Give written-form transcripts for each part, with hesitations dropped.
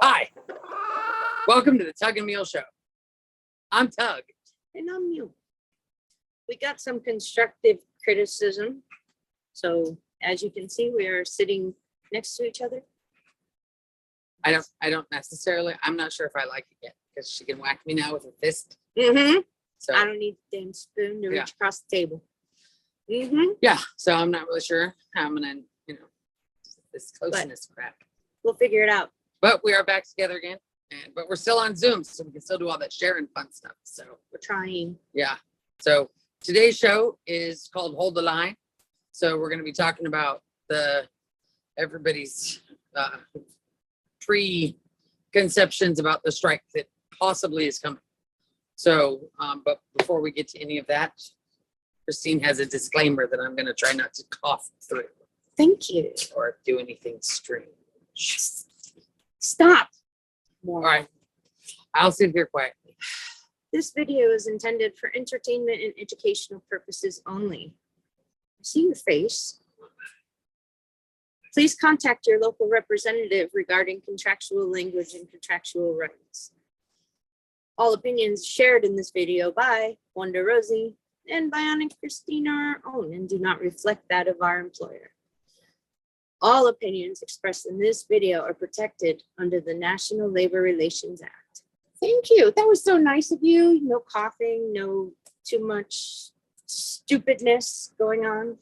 Hi, welcome to the Tug and Meal Show. I'm Tug. And I'm Meal. We got some constructive criticism. So as you can see, we are sitting next to each other. I don't necessarily, I'm not sure if I like it yet because she can whack me now with a fist. Mm-hmm. So I don't need the damn spoon to reach across the table. Mm-hmm. Yeah, so I'm not really sure how I'm gonna, this closeness crap. We'll figure it out. But we are back together again. But we're still on Zoom, so we can still do all that sharing fun stuff. So We're trying. yeah. So today's show is called Hold the Line. So we're going to be talking about everybody's preconceptions about the strike that possibly is coming. So, but before we get to any of that, Christine has a disclaimer that I'm going to try not to cough through. Thank you. Or do anything strange. Stop. All right. I'll sit here quietly. This video is intended for entertainment and educational purposes only. I see your face. Please contact your local representative regarding contractual language and contractual rights. All opinions shared in this video by Wanda Rosie and Bionic Christine are our own and do not reflect that of our employer. All opinions expressed in this video are protected under the National Labor Relations Act. Thank you. That was so nice of you. No coughing, no too much stupidness going on.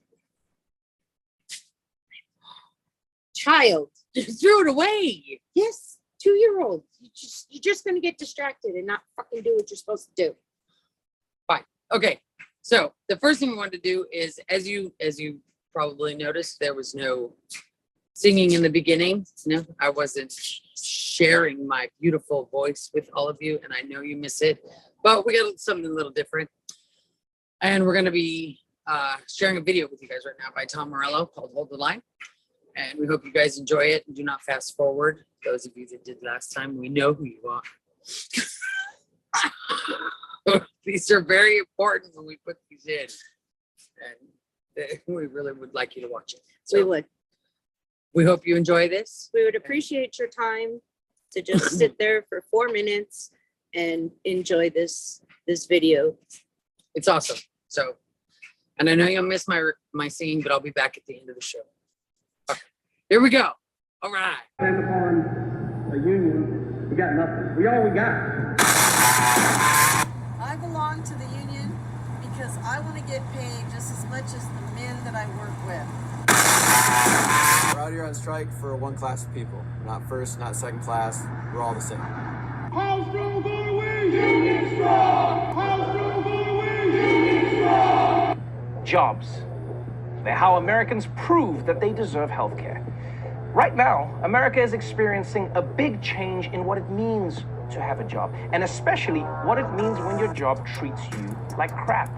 Child. You threw it away. Yes, 2-year-old. You're just going to get distracted and not fucking do what you're supposed to do. Fine. Okay. So the first thing we wanted to do is, as you probably noticed, there was no singing in the beginning. No, I wasn't sharing my beautiful voice with all of you, and I know you miss it, but we got something a little different. And we're going to be sharing a video with you guys right now by Tom Morello called Hold the Line. And we hope you guys enjoy it and do not fast forward. Those of you that did last time, we know who you are. These are very important when we put these in. And we really would like you to watch it. So We would. we hope you enjoy this. We would appreciate your time to just sit there for 4 minutes and enjoy this video. It's awesome. So, and I know you'll miss my singing, but I'll be back at the end of the show. Okay, here we go. All right. Stand upon a union, we got nothing. We all we got. I belong to the union because I want to get paid just as much as the men that I work with. We're out here on strike for one class of people. We're not first, not second class. We're all the same. How strong are we? Union strong! How strong are we? Union strong! Jobs. They're how Americans prove that they deserve health care. Right now, America is experiencing a big change in what it means to have a job, and especially what it means when your job treats you like crap.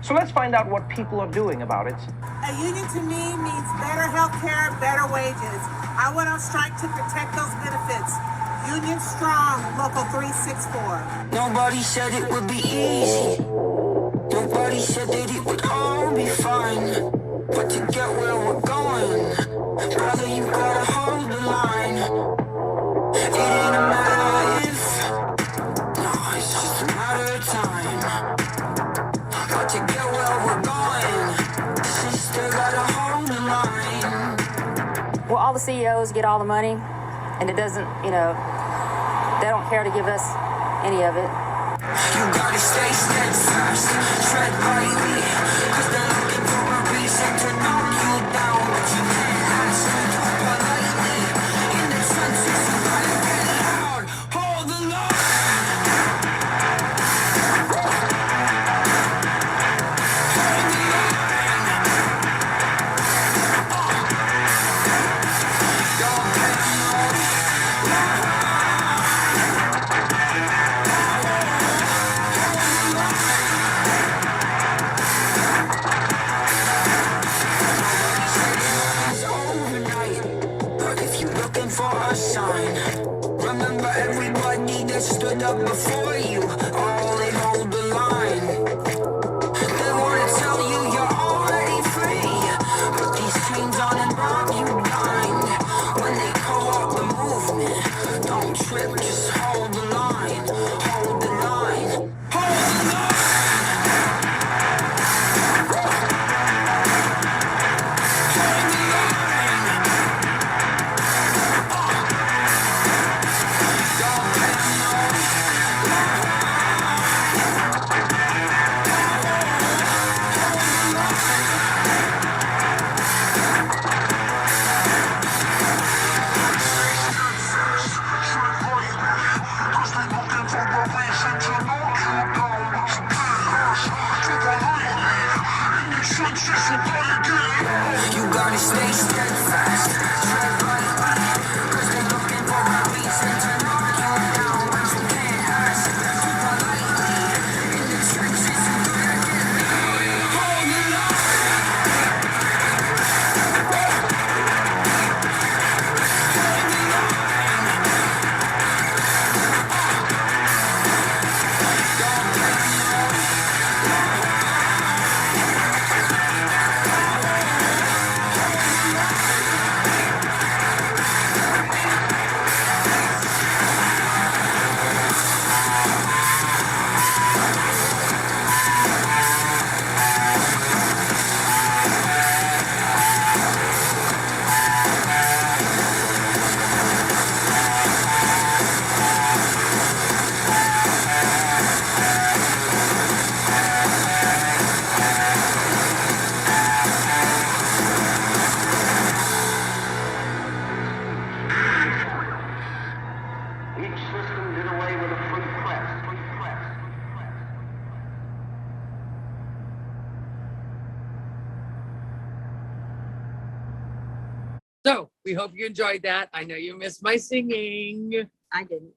So let's find out what people are doing about it. A union to me means better health care, better wages. I went on strike to protect those benefits. Union strong, local 364. Nobody said it would be easy. Nobody said that it would all be fine. But to get where we're going, brother, you gotta hold the line. It ain't a matter if, no, it's just a matter of time. But to get where we're going, sister, gotta hold the line. Well, all the CEOs get all the money, and it doesn't, they don't care to give us any of it. You gotta stay steadfast, tread lightly, 'cause they're looking for a reason to knock you down, but you can't ask politely. In the trenches, you gotta get loud, hold the line. Remember everybody that stood up before you, all they hold the line. They wanna tell you you're already free, but these chains on and rob you blind. When they call out the movement, don't we hope you enjoyed that. I know you missed my singing. I didn't.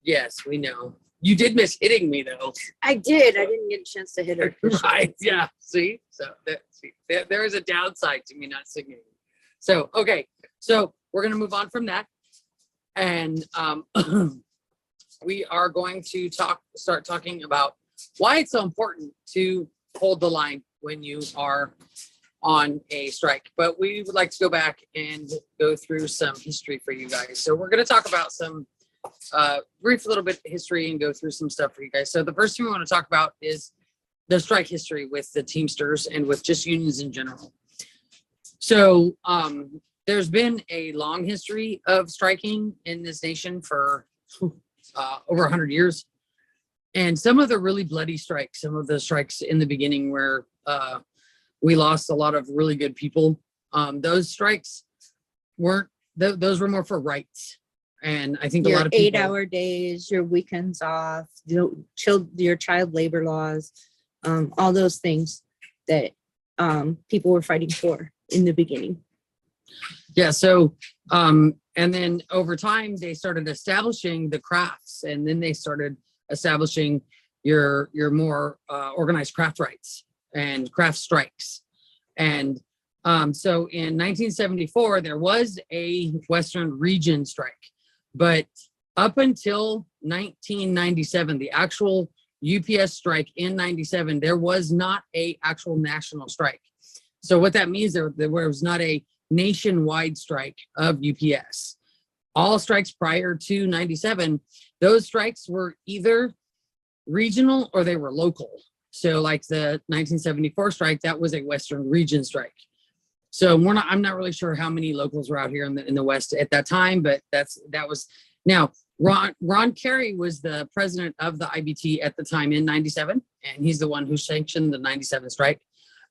Yes, we know. You did miss hitting me though. I did. I didn't get a chance to hit her. Right. Yeah. See? So there is a downside to me not singing. So, okay. So we're going to move on from that. And we are going to start talking about why it's so important to hold the line when you are on a strike. But we would like to go back and go through some history for you guys. So we're going to talk about some brief little bit of history and go through some stuff for you guys. So the first thing we want to talk about is the strike history with the Teamsters and with just unions in general. So there's been a long history of striking in this nation for over 100 years. And some of the really bloody strikes, some of the strikes in the beginning where we lost a lot of really good people, those strikes those were more for rights. And I think a lot of people, 8-hour days, your weekends off, your child labor laws, all those things that people were fighting for in the beginning. Yeah. So, and then over time, they started establishing the crafts, and then they started establishing your more organized craft rights and craft strikes. And so in 1974, there was a Western region strike, but up until 1997, the actual UPS strike in 97, there was not a actual national strike. So what that means, there was not a nationwide strike of UPS. All strikes prior to 97, those strikes were either regional or they were local. So like the 1974 strike, that was a Western region strike. So I'm not really sure how many locals were out here in the West at that time, but that was now Ron Carey was the president of the IBT at the time in 97, and he's the one who sanctioned the 97 strike.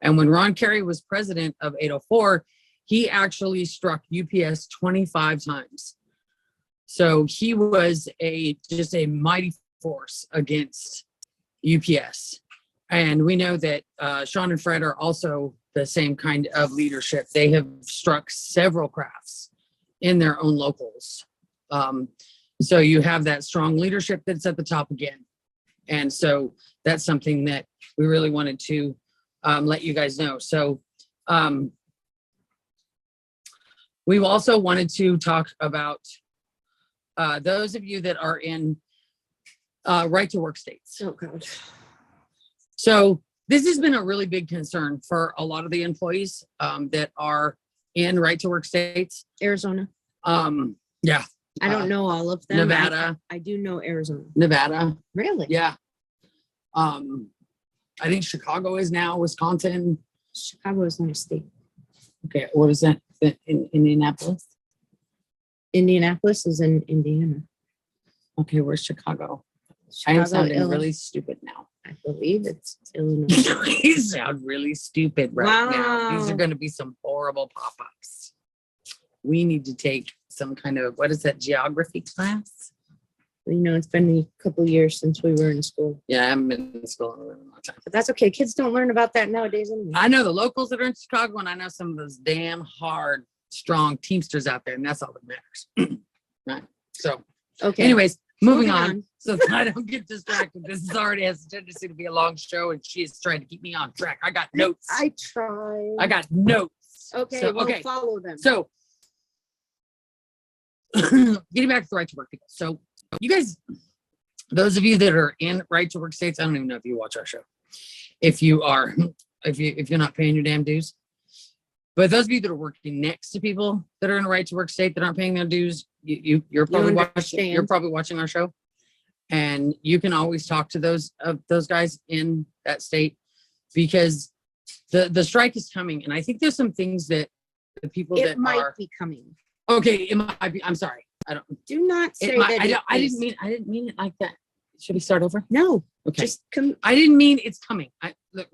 And when Ron Carey was president of 804, he actually struck UPS 25 times. So he was just a mighty force against UPS. And we know that Sean and Fred are also the same kind of leadership. They have struck several crafts in their own locals. So you have that strong leadership that's at the top again. And so that's something that we really wanted to let you guys know. So we also wanted to talk about those of you that are in right to work states. Oh, God. So this has been a really big concern for a lot of the employees that are in right to work states. Arizona. Yeah. I don't know all of them. Nevada. I do know Arizona. Nevada. Really? Yeah. I think Chicago is now, Wisconsin. Chicago is not a state. Okay. What is that? In Indianapolis? Indianapolis is in Indiana. Okay. Where's Chicago? I am sounding Illinois. really stupid now. I believe it's Illinois. You sound really stupid right now. These are Wow. going to be some horrible pop-ups. We need to take some kind of, what is that, geography class? You know, it's been a couple of years since we were in school. Yeah, I haven't been in school in a really long time. But that's okay. Kids don't learn about that nowadays anyway. I know the locals that are in Chicago, and I know some of those damn hard, strong Teamsters out there, and that's all that matters. Right. So, Okay. anyways, moving Moving on, on. so that I don't get distracted. This is already has a tendency to be a long show, and she is trying to keep me on track. I got notes. I try. I got notes. Okay, So, we'll follow them. So, getting back to the right to work people. So, you guys, those of you that are in right to work states, I don't even know if you watch our show. If you are, if you're not paying your damn dues, but those of you that are working next to people that are in a right to work state that aren't paying their dues, you're probably watching. You're probably watching our show, and you can always talk to those guys in that state, because the strike is coming, and I think there's some things that the people it that might are be coming. okay. It might be. I'm sorry. I don't. Do not say It might, that. I didn't mean it like that. Should we start over? No. Okay. Just come. I didn't mean it's coming. Look,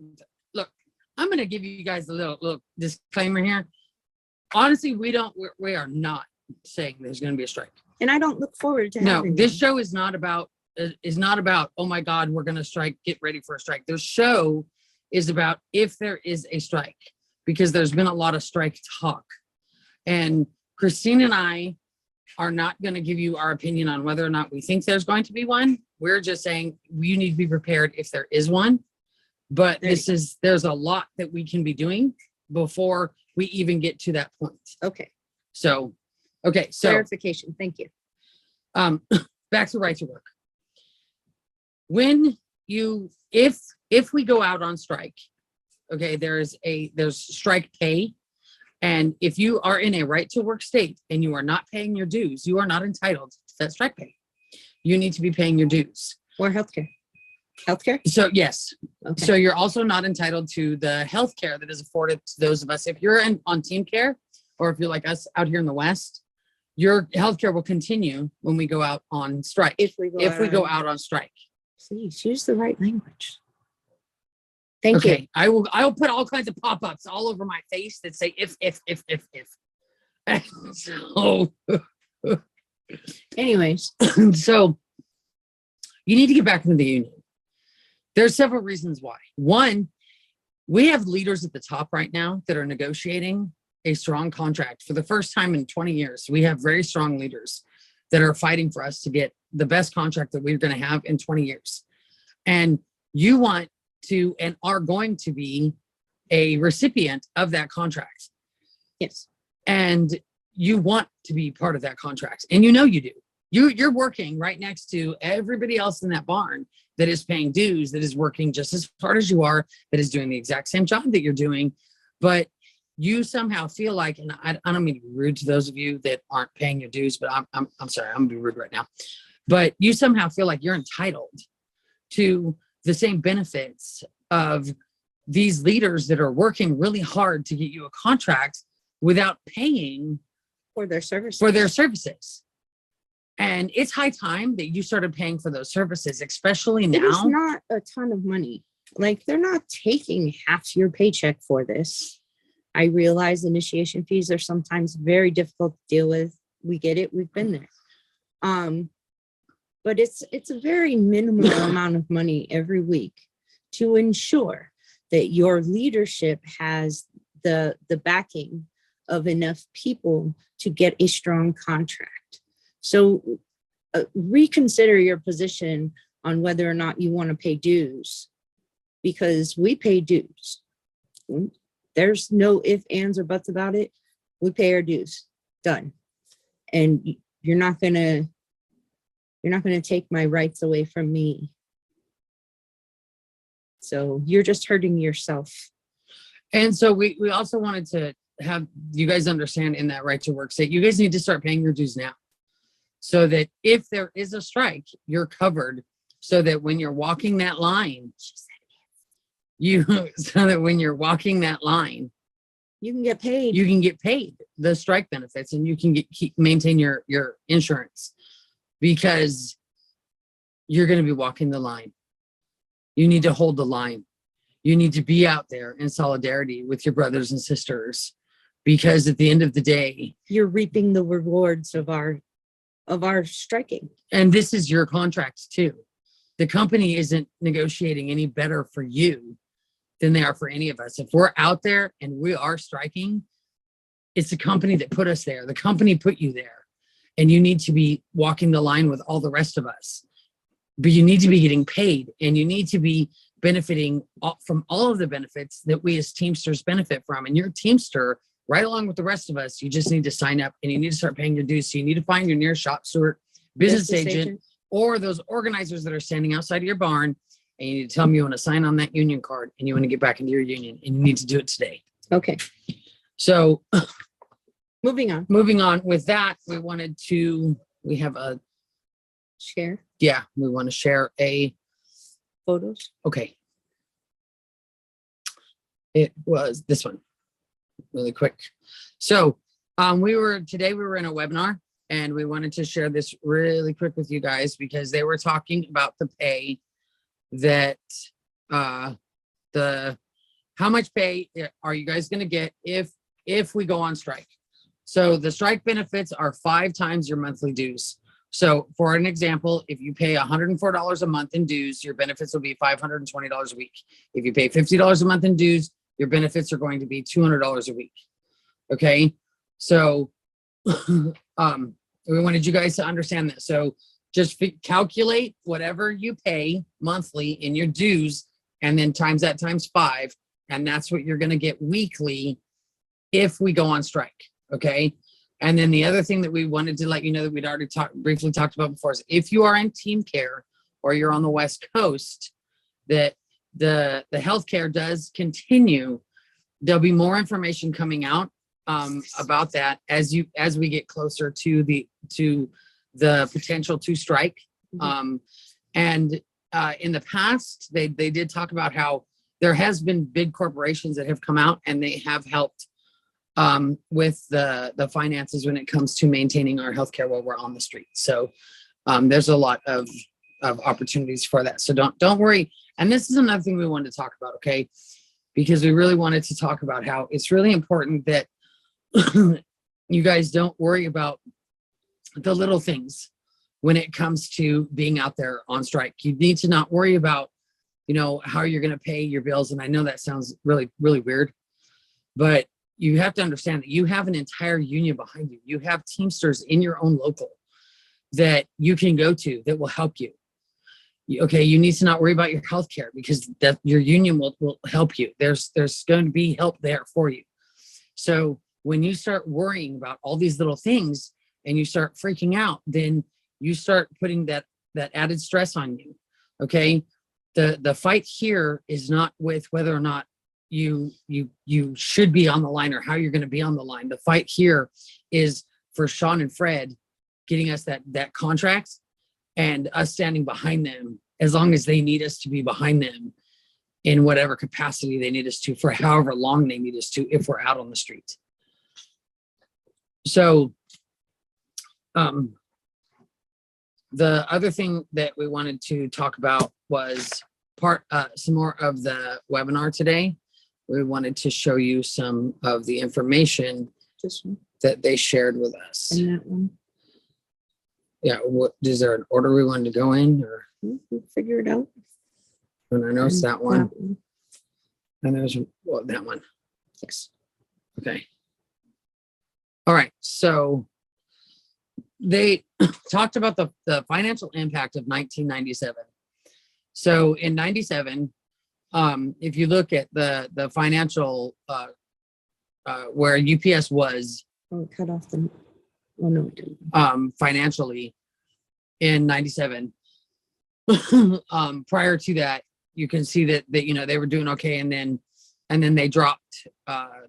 I'm going to give you guys a little disclaimer here. Honestly, we are not saying there's going to be a strike. And I don't look forward to No, having this one. show is not about, oh my God, we're going to strike. Get ready for a strike. The show is about if there is a strike. because there's been a lot of strike talk. And Christine and I are not going to give you our opinion on whether or not we think there's going to be one. We're just saying you need to be prepared if there is one. But there's a lot that we can be doing before we even get to that point. Okay. So, okay. So Clarification. Thank you. back to right to work. When you, if we go out on strike, okay, there's strike pay. And if you are in a right to work state and you are not paying your dues, you are not entitled to that strike pay. You need to be paying your dues. Or healthcare. Healthcare? So yes. Okay. So you're also not entitled to the health care that is afforded to those of us. If you're on team care, or if you're like us out here in the West, your health care will continue when we go out on strike. If we go out on strike. Please use the right language. Thank Okay. you. I will put all kinds of pop-ups all over my face that say if. So Anyways, so you need to get back into the union. There's several reasons why. One, we have leaders at the top right now that are negotiating a strong contract for the first time in 20 years. We have very strong leaders that are fighting for us to get the best contract that we're going to have in 20 years. And you want to and are going to be a recipient of that contract. yes. And you want to be part of that contract. And you know you do. You're working right next to everybody else in that barn that is paying dues, that is working just as hard as you are, that is doing the exact same job that you're doing. But you somehow feel like, and I don't mean to be rude to those of you that aren't paying your dues, but I'm sorry, I'm gonna be rude right now. But you somehow feel like you're entitled to the same benefits of these leaders that are working really hard to get you a contract without paying For their service. for their services. And it's high time that you started paying for those services, especially It is now. not a ton of money. Like, they're not taking half your paycheck for this. I realize initiation fees are sometimes very difficult to deal with. We get it. We've been there. But it's a very minimal amount of money every week to ensure that your leadership has the backing of enough people to get a strong contract. So reconsider your position on whether or not you want to pay dues, because we pay dues. There's no ifs, ands, or buts about it. We pay our dues. Done. And you're not gonna take my rights away from me. So you're just hurting yourself. And so we also wanted to have you guys understand in that right to work state, you guys need to start paying your dues now. So that if there is a strike, you're covered, so that when you're walking that line, you can get paid. You can get paid the strike benefits, and you can maintain your insurance, because you're going to be walking the line. You need to hold the line. You need to be out there in solidarity with your brothers and sisters, because at the end of the day, You're reaping the rewards of our striking. and this is your contract too. The company isn't negotiating any better for you than they are for any of us. If we're out there and we are striking, it's the company that put us there. The company put you there, and you need to be walking the line with all the rest of us. But you need to be getting paid, and you need to be benefiting from all of the benefits that we as Teamsters benefit from. And you're a Teamster right along with the rest of us. You just need to sign up, and you need to start paying your dues. So you need to find your nearest shop steward, business agent, or those organizers that are standing outside of your barn, and you need to tell them you want to sign on that union card and you want to get back into your union, and you need to do it today. Okay. So Moving on. With that, we have a, Share we want to share a, photos. okay. It was this one really quick. So we were in a webinar, and we wanted to share this really quick with you guys, because they were talking about the pay that how much pay are you guys going to get if we go on strike. So the strike benefits are 5 times your monthly dues. So for an example, if you pay $104 a month in dues, your benefits will be $520 a week. If you pay $50 a month in dues, your benefits are going to be $200 a week. Okay. So, we wanted you guys to understand that. So just calculate whatever you pay monthly in your dues and then times that times 5. And that's what you're going to get weekly if we go on strike. Okay. And then the other thing that we wanted to let you know that we'd already briefly talked about before is if you are in team care or you're on the West Coast, that the healthcare does continue. There'll be more information coming out about that as we get closer to the potential to strike. And in the past, they did talk about how there has been big corporations that have come out and they have helped with the finances when it comes to maintaining our healthcare while we're on the street. So there's a lot of opportunities for that. So don't worry. And this is another thing we wanted to talk about, okay? Because we really wanted to talk about how it's really important that you guys don't worry about the little things when it comes to being out there on strike. You need to not worry about, how you're going to pay your bills. And I know that sounds really, really weird, but you have to understand that you have an entire union behind you. You have Teamsters in your own local that you can go to that will help you. Okay, you need to not worry about your health care because your union will help you. There's going to be help there for you. So when you start worrying about all these little things and you start freaking out, then you start putting that added stress on you. Okay, the fight here is not with whether or not you should be on the line or how you're going to be on the line. The fight here is for Sean and Fred getting us that contract and us standing behind them as long as they need us to be behind them in whatever capacity they need us to for however long they need us to if we're out on the street. So the other thing that we wanted to talk about was some more of the webinar today. We wanted to show you some of the information that they shared with us. And that one. Yeah, is there an order we wanted to go in, or We'll figure it out. and I know it's that one, and there's that one. Yes. Okay. All right. So they talked about the financial impact of 1997. So in 97, if you look at the financial where UPS was Cut off the. Well, no, it didn't. financially in 97. Prior to that, you can see that they were doing okay, and then they dropped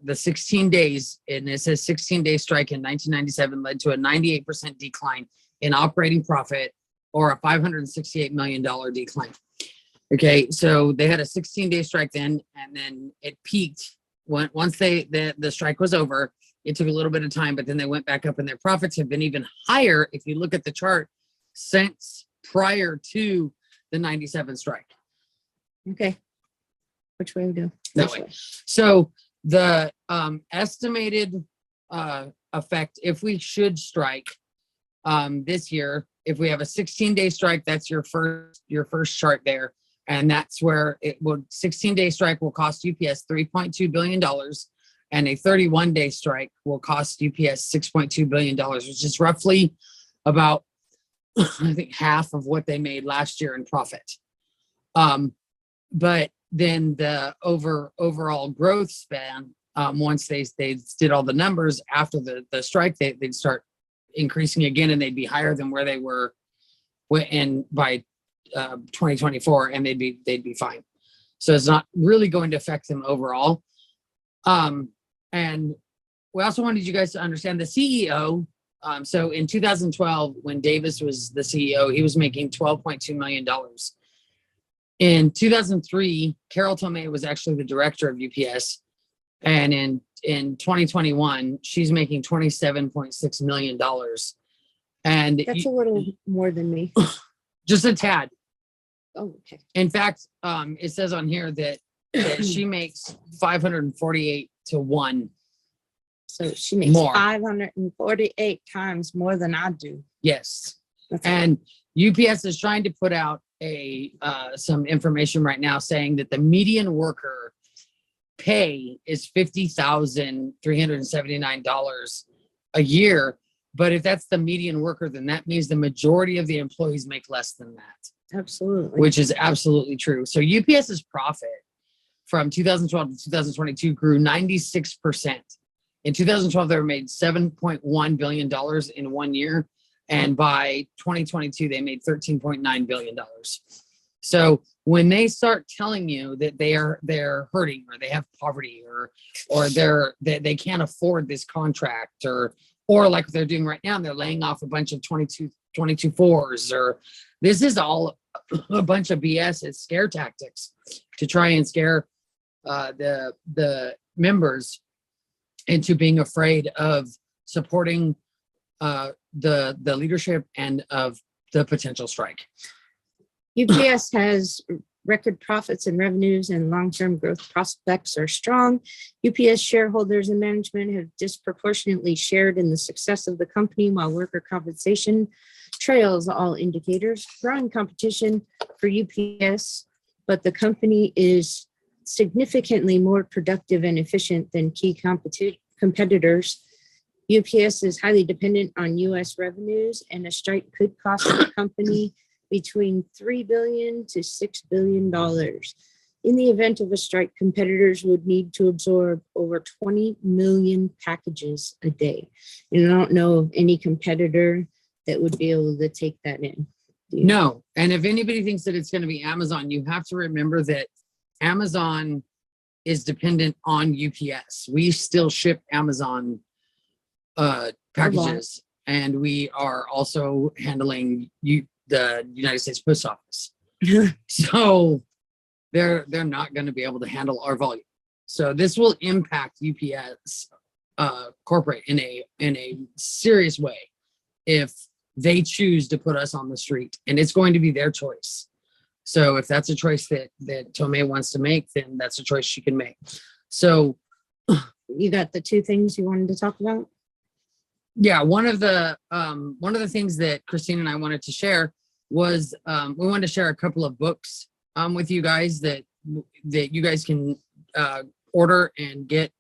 the 16 days, and it says 16-day strike in 1997 led to a 98% decline in operating profit, or a $568 million decline. Okay, so they had a 16-day strike then, and then it peaked once the strike was over. It took a little bit of time, but then they went back up, and their profits have been even higher if you look at the chart since prior to the 97 strike. Okay. Which way we go? That way. So the estimated effect, if we should strike this year, if we have a 16-day strike, that's your first chart there. And that's where 16-day strike will cost UPS $3.2 billion. And a 31-day strike will cost UPS $6.2 billion, which is roughly about, I think, half of what they made last year in profit. But then the overall growth span, once they did all the numbers after the strike, they'd start increasing again, and they'd be higher than where they were by 2024, and they'd be fine. So it's not really going to affect them overall. And we also wanted you guys to understand the CEO. So in 2012, when Davis was the CEO, he was making $12.2 million. In 2003, Carol Tomei was actually the director of UPS. And in 2021, she's making $27.6 million. And That's a little more than me. just a tad. Oh, okay. In fact, it says on here that she makes 548 to 1. So she makes More. 548 times more than I do. Yes. That's And UPS is trying to put out some information right now saying that the median worker pay is $50,379 a year. But if that's the median worker, then that means the majority of the employees make less than that, Absolutely. which is absolutely true. So UPS's profit from 2012 to 2022 grew 96%. In 2012, they made $7.1 billion in 1 year. And by 2022, they made $13.9 billion. So when they start telling you that they're hurting, or they have poverty, or they can't afford this contract, or like they're doing right now, they're laying off a bunch of 22-4s, or this is all a bunch of BS. It's scare tactics to try and scare the members into being afraid of supporting the leadership and of the potential strike. UPS has record profits and revenues, and long-term growth prospects are strong. UPS shareholders and management have disproportionately shared in the success of the company, while worker compensation trails all indicators. Growing competition for UPS, but the company is significantly more productive and efficient than key competitors. UPS is highly dependent on U.S. revenues, and a strike could cost the company between $3 billion to $6 billion. In the event of a strike, competitors would need to absorb over 20 million packages a day. And I don't know of any competitor that would be able to take that in. No. And if anybody thinks that it's going to be Amazon, you have to remember that Amazon is dependent on UPS. We still ship Amazon packages, and we are also handling the United States Post Office. So they're not going to be able to handle our volume. So this will impact UPS corporate in a serious way if they choose to put us on the street, and it's going to be their choice. So if that's a choice that Tomei wants to make, then that's a choice she can make. So you got the two things you wanted to talk about? Yeah, one of the things that Christine and I wanted to share was we wanted to share a couple of books with you guys that you guys can order and get.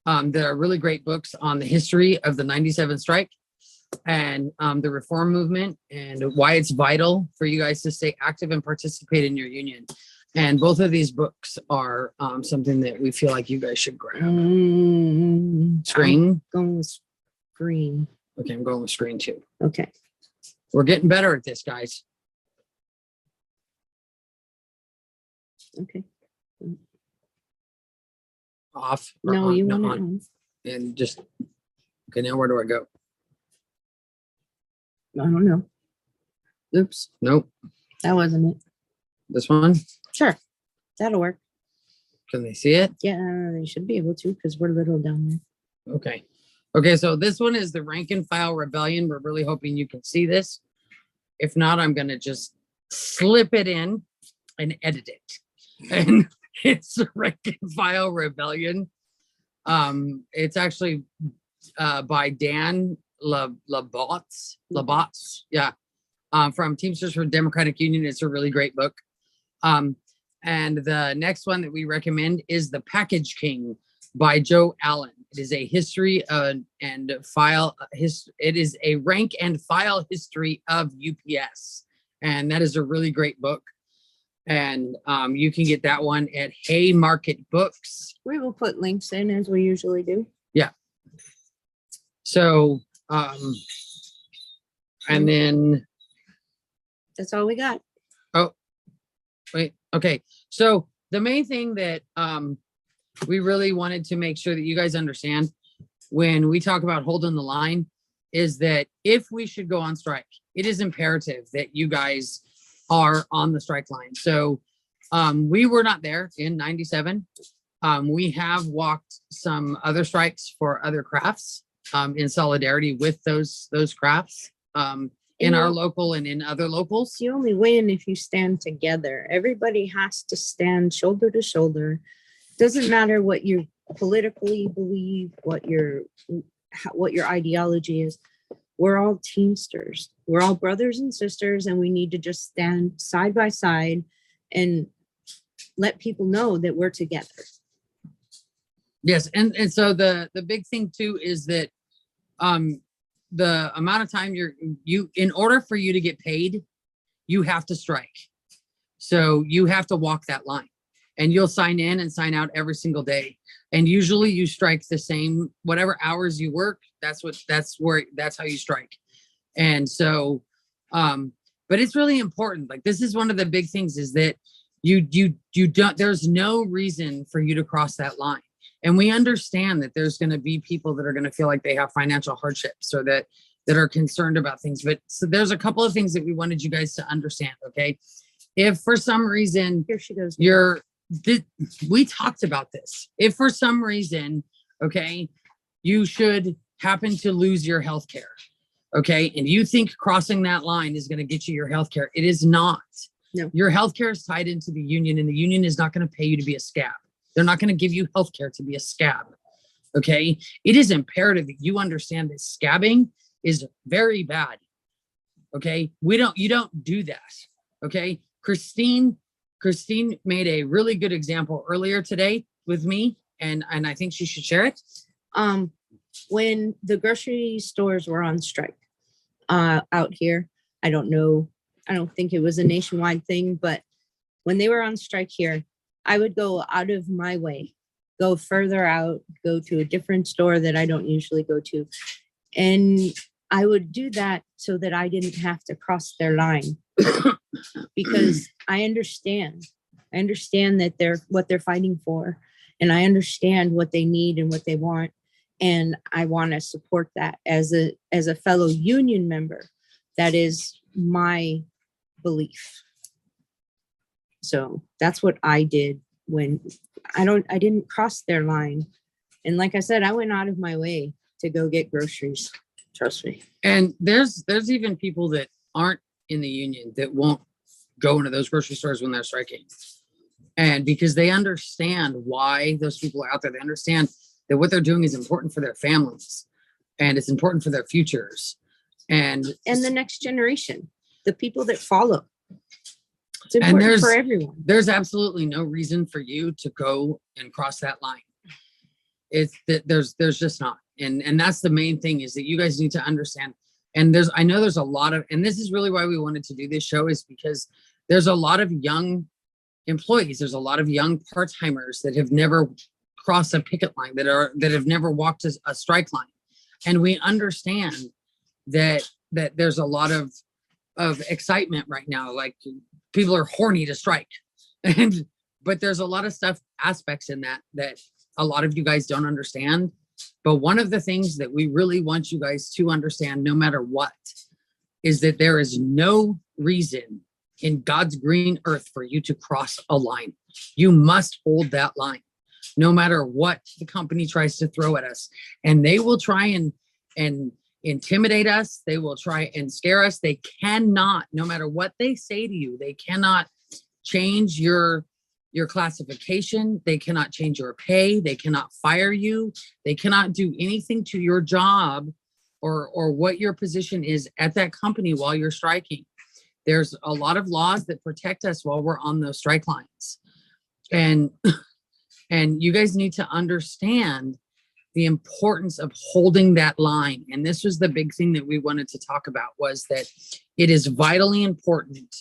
There are really great books on the history of the '97 strike and the reform movement, and why it's vital for you guys to stay active and participate in your union. And both of these books are something that we feel like you guys should grab. Screen? I'm going with screen. Okay, I'm going with screen too. Okay. We're getting better at this, guys. Okay. Off. Or No, on, you no, want it on. on. And just, okay, now where do I go? I don't know. Oops, Nope. that wasn't it. This one? Sure, that'll work. Can they see it? Yeah, they should be able to because we're little down there. Okay. Okay, so this one is the rank and file rebellion. We're really hoping you can see this. If not, I'm going to just slip it in and edit it. And it's the rank and file rebellion. It's actually by Dan Botz. Yeah. From Teamsters for Democratic Union. It's a really great book. And the next one that we recommend is The Package King by Joe Allen. It is a history and file. It is a rank and file history of UPS, and that is a really great book. And you can get that one at Haymarket Books. We will put links in as we usually do. Yeah. So, and then that's all we got. Oh, wait. Okay. So the main thing that we really wanted to make sure that you guys understand when we talk about holding the line is that if we should go on strike, it is imperative that you guys are on the strike line. So we were not there in '97. We have walked some other strikes for other crafts in solidarity with those crafts in our local and in other locals. You only win if you stand together. Everybody has to stand shoulder to shoulder. Doesn't matter what you politically believe, what your ideology is. We're all Teamsters. We're all brothers and sisters, and we need to just stand side by side and let people know that we're together. Yes, and so the big thing too is that the amount of time you in order for you to get paid, you have to strike. So you have to walk that line, and you'll sign in and sign out every single day. And usually you strike the same whatever hours you work. That's how you strike. And so, but it's really important. Like, this is one of the big things, is that you don't, there's no reason for you to cross that line. And we understand that there's going to be people that are going to feel like they have financial hardships, or that are concerned about things. But so there's a couple of things that we wanted you guys to understand. Okay. If for some reason Here she goes. we talked about this. If for some reason, okay, you should happen to lose your health care, okay, and you think crossing that line is going to get you your health care, it is not. No. Your health care is tied into the union, and the union is not going to pay you to be a scab. They're not going to give you health care to be a scab. Okay. It is imperative that you understand that scabbing is very bad. Okay. You don't do that. Okay. Christine made a really good example earlier today with me, and I think she should share it. When the grocery stores were on strike out here, I don't think it was a nationwide thing, but when they were on strike here, I would go out of my way, go further out, go to a different store that I don't usually go to. And I would do that so that I didn't have to cross their line, because I understand that they're what they're fighting for, and I understand what they need and what they want. And I want to support that as a fellow union member. That is my belief. So that's what I did when I didn't cross their line. And like I said, I went out of my way to go get groceries. Trust me. And there's even people that aren't in the union that won't go into those grocery stores when they're striking. And because they understand why those people are out there, they understand that what they're doing is important for their families, and it's important for their futures. And the next generation, the people that follow. It's important for everyone. There's absolutely no reason for you to go and cross that line. It's that there's just not. And that's the main thing, is that you guys need to understand. And I know there's a lot of, and this is really why we wanted to do this show, is because there's a lot of young employees. There's a lot of young part-timers that have never crossed a picket line, that have never walked a strike line. And we understand that there's a lot of excitement right now. Like, people are horny to strike. But there's a lot of aspects in that a lot of you guys don't understand. But one of the things that we really want you guys to understand, no matter what, is that there is no reason in God's green earth for you to cross a line. You must hold that line, no matter what the company tries to throw at us. And they will try and intimidate us. They will try and scare us. They cannot, no matter what they say to you, they cannot change your classification. They cannot change your pay. They cannot fire you. They cannot do anything to your job or what your position is at that company while you're striking. There's a lot of laws that protect us while we're on those strike lines. And you guys need to understand the importance of holding that line. And this was the big thing that we wanted to talk about, was that it is vitally important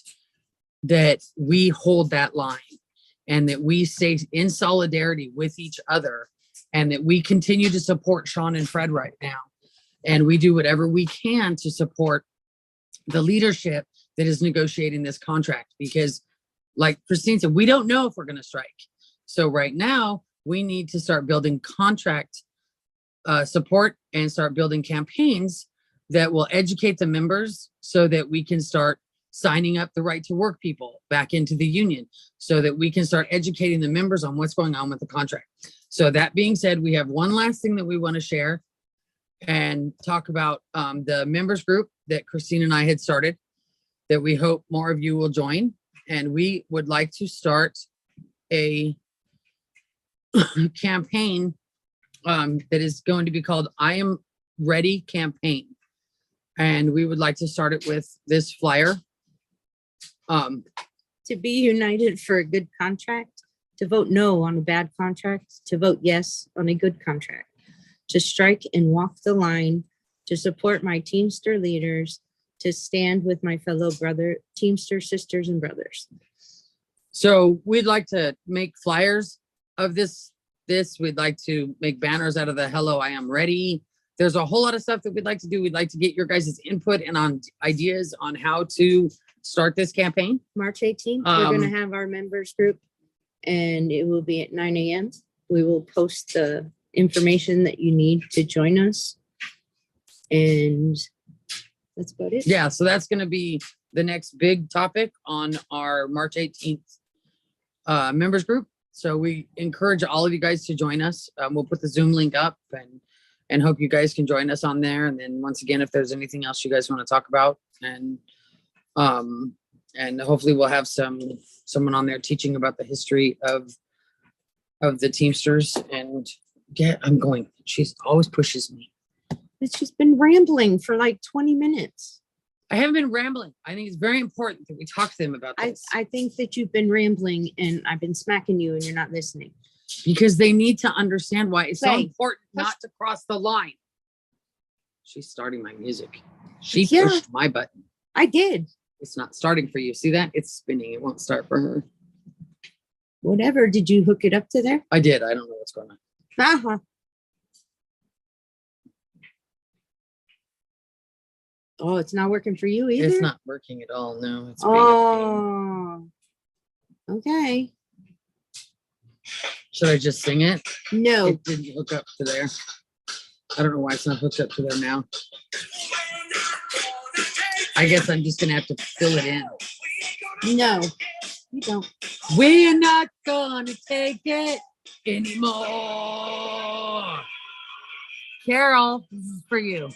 that we hold that line, and that we stay in solidarity with each other, and that we continue to support Sean and Fred right now. And we do whatever we can to support the leadership that is negotiating this contract, because like Christine said, we don't know if we're going to strike. So right now we need to start building contract support and start building campaigns that will educate the members, so that we can start signing up the right to work people back into the union, so that we can start educating the members on what's going on with the contract. So that being said, we have one last thing that we want to share and talk about, the members group that Christine and I had started, that we hope more of you will join. And we would like to start a campaign that is going to be called I Am Ready Campaign. And we would like to start it with this flyer. To be united for a good contract, to vote no on a bad contract, to vote yes on a good contract, to strike and walk the line, to support my Teamster leaders, to stand with my fellow Teamster sisters and brothers. So we'd like to make flyers of this. We'd like to make banners out of the "Hello, I am ready." There's a whole lot of stuff that we'd like to do. We'd like to get your guys' input and on ideas on how to start this campaign. March 18th, we're going to have our members group, and it will be at 9 a.m. We will post the information that you need to join us. And that's about it. Yeah, so that's going to be the next big topic on our March 18th members group. So we encourage all of you guys to join us. We'll put the Zoom link up and hope you guys can join us on there. And then once again, if there's anything else you guys want to talk about, and hopefully we'll have someone on there teaching about the history of the Teamsters. And yeah, I'm going. She always pushes me. It's just been rambling for like 20 minutes. I haven't been rambling. I think it's very important that we talk to them about this. I think that you've been rambling and I've been smacking you and you're not listening. Because they need to understand why it's so Say, important not to cross the line. She's starting my music. She Yeah. pushed my button. I did. It's not starting for you. See that? It's spinning. It won't start for her. Whatever. Did you hook it up to there? I did. I don't know what's going on. Uh-huh. Oh, it's not working for you either? It's not working at all. No, it's being a pain. Oh. Okay. Should I just sing it? No. It didn't hook up to there. I don't know why it's not hooked up to there now. I guess I'm just gonna have to fill it in. No. You don't. We're not gonna take it anymore. Carol, this is for you.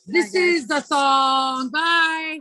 This is the song. Bye.